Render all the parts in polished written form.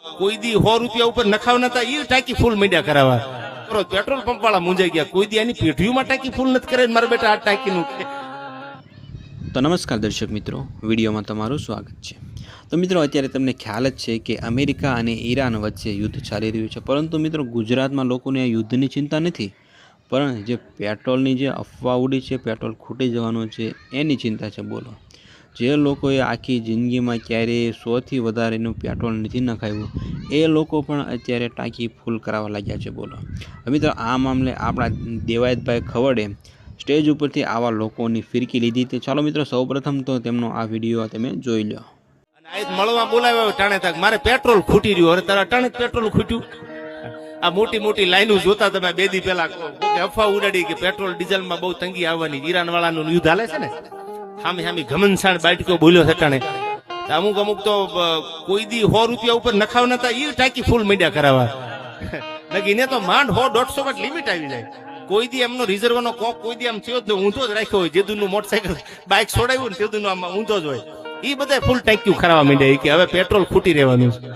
કોઈ દી 100 રૂપિયા ઉપર નખાવ નતા એ ટાંકી ફૂલ મીડિયા કરાવવા કરો પેટ્રોલ પંપ વાળા મુંજાઈ ગયા કોઈ દી એની પેઢીઓમાં ટાંકી ફૂલ નથી કરે મારા બેટા આ ટાંકીનું તો નમસ્કાર દર્શક મિત્રો, વિડીયોમાં તમારું સ્વાગત છે। તો મિત્રો, અત્યારે તમને ખ્યાલ જ છે કે અમેરિકા અને ઈરાન વચ્ચે યુદ્ધ ચાલી રહ્યું છે, પરંતુ મિત્રો ગુજરાતમાં લોકોને આ યુદ્ધની ચિંતા નથી, પણ જે પેટ્રોલની જે અફવા ઉડી છે, પેટ્રોલ ખૂટી જવાનું છે એની ચિંતા છે। બોલો, જે લોકોએ આખી જિંદગીમાં ક્યારેય 100થી વધારેનું પેટ્રોલ નથી નખાવ્યું એ લોકો પણ અત્યારે ટાંકી ફૂલ કરાવવા લાગ્યા છે। બોલો મિત્રો, આ મામલે આપણા દેવાયતભાઈ ખવડે સ્ટેજ ઉપરથી આવા લોકોની ફિરકી લીધી। તો ચાલો મિત્રો, સૌપ્રથમ તો તેમનો આ વિડીયો તમે જોઈ લો। અને આજ મળવા બોલાવ્યો ટાણે તક મારે પેટ્રોલ ખૂટી રહ્યું અરે તારા ટાણે પેટ્રોલ ખૂટ્યું આ મોટી મોટી લાઈનો જોતા તમે બે દી પહેલા અફવા ઉડાડી કે પેટ્રોલ ડીઝલમાં બહુ તંગી આવવાની ઈરાન વાળાનું યુદ્ધ હાલે છે ને સામે સામે ઘમનસાણ બાટકો બોલ્યો છે ટાણે અમુક અમુક તો કોઈ દી 100 રૂપિયા ઉપર નખાવ નતા એ ટાંકી ફૂલ મીડિયા કરાવવા નગી ને તો માંડ 100-150 વાટ લિમિટ આવી જાય કોઈ દી એમનો રિઝર્વનો કોક કોઈ દી આમ થયો જ ઊંધો જ રાખ્યો હોય જેદુનું મોટરસાયકલ બાઇક છોડાવ્યું ને તેદુનું આમ ઊંધો જ હોય એ બધા ફૂલ ટાંક્યું ખરાવા માંડ્યા કે હવે પેટ્રોલ ખૂટી રહેવાનું છે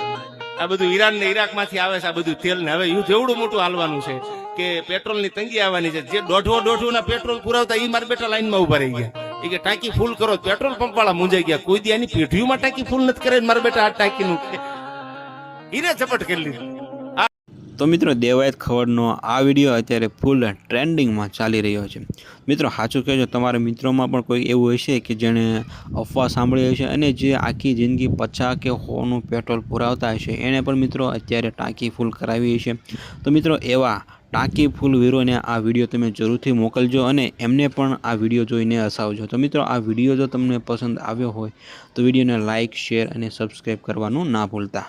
આ બધું ઈરાન ને ઈરાક માંથી આવે છે આ બધું તેલ ને હવે યુદ્ધ એવડું મોટું હાલવાનું છે કે પેટ્રોલ ની તંગી આવવાની છે જે દોઢો ના પેટ્રોલ પુરાવતા એ મારા બેટા લાઈનમાં ઉભા રહી ગયા એ કે ટાંકી ફૂલ કરો પેટ્રોલ પંપ વાળા મુંજાઈ ગયા કોઈ દી એની પેઢીઓમાં ટાંકી ફૂલ નથી કરે મારા બેટા આ ટાંકીનું ઈને ઝપટ કરી લીધું। તો મિત્રો, દેવાયત ખવડનો આ વિડીયો અત્યારે ફૂલ ટ્રેન્ડિંગમાં ચાલી રહ્યો છે। મિત્રો, સાચું કહેજો, તમારા મિત્રોમાં પણ કોઈ એવું હશે કે જેણે અફવા સાંભળી હશે અને જે આખી જિંદગી 50 કે 100નું પેટ્રોલ પુરાવતા હશે એને પણ મિત્રો અત્યારે ટાંકી ફૂલ કરાવી હશે। તો મિત્રો, એવા ટાંકી ફૂલ વીરોને આ વિડીયો તમે જરૂરથી મોકલજો અને એમને પણ આ વિડીયો જોઈને હસાવજો। તો મિત્રો, આ વિડીયો જો તમને પસંદ આવ્યો હોય તો વિડીયોને લાઇક, શેર અને સબસ્ક્રાઈબ કરવાનું ના ભૂલતા।